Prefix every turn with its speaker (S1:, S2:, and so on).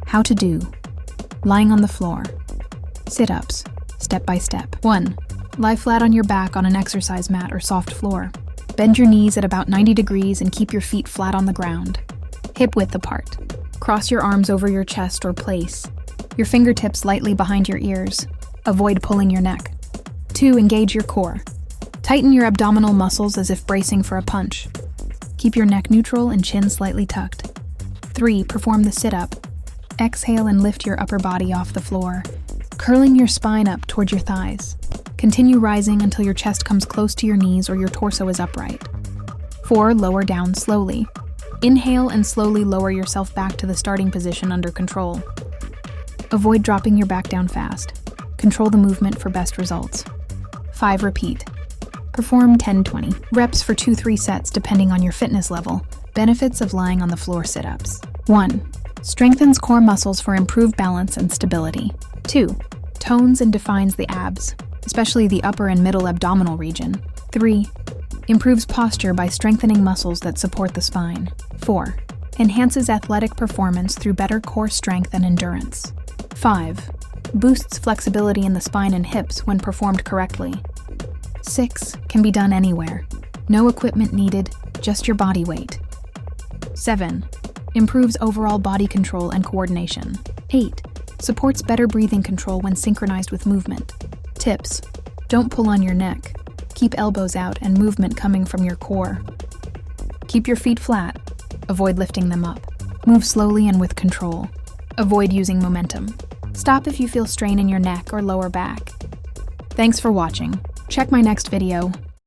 S1: How to do. Lying on the floor. Sit-ups, step by step. 1. Lie flat on your back on an exercise mat or soft floor. Bend your knees at about 90 degrees and keep your feet flat on the ground. Hip width apart. Cross your arms over your chest or place. Your fingertips lightly behind your ears. Avoid pulling your neck. 2. Engage your core. Tighten your abdominal muscles as if bracing for a punch. Keep your neck neutral and chin slightly tucked. 3. Perform the sit-up. Exhale and lift your upper body off the floor, curling your spine up toward your thighs. Continue rising until your chest comes close to your knees or your torso is upright. 4. Lower down slowly. Inhale and slowly lower yourself back to the starting position under control. Avoid dropping your back down fast. Control the movement for best results. 5. Repeat. Perform 10-20 reps for 2-3 sets depending on your fitness level. Benefits of lying on the floor sit-ups. 1. Strengthens core muscles for improved balance and stability. 2. Tones and defines the abs, especially the upper and middle abdominal region. 3. Improves posture by strengthening muscles that support the spine. 4. Enhances athletic performance through better core strength and endurance. 5. Boosts flexibility in the spine and hips when performed correctly. 6. Can be done anywhere. No equipment needed, just your body weight. 7. Improves overall body control and coordination. 8. Supports better breathing control when synchronized with movement. Tips. Don't pull on your neck. Keep elbows out and movement coming from your core. Keep your feet flat. Avoid lifting them up. Move slowly and with control. Avoid using momentum. Stop if you feel strain in your neck or lower back. Thanks for watching. Check my next video.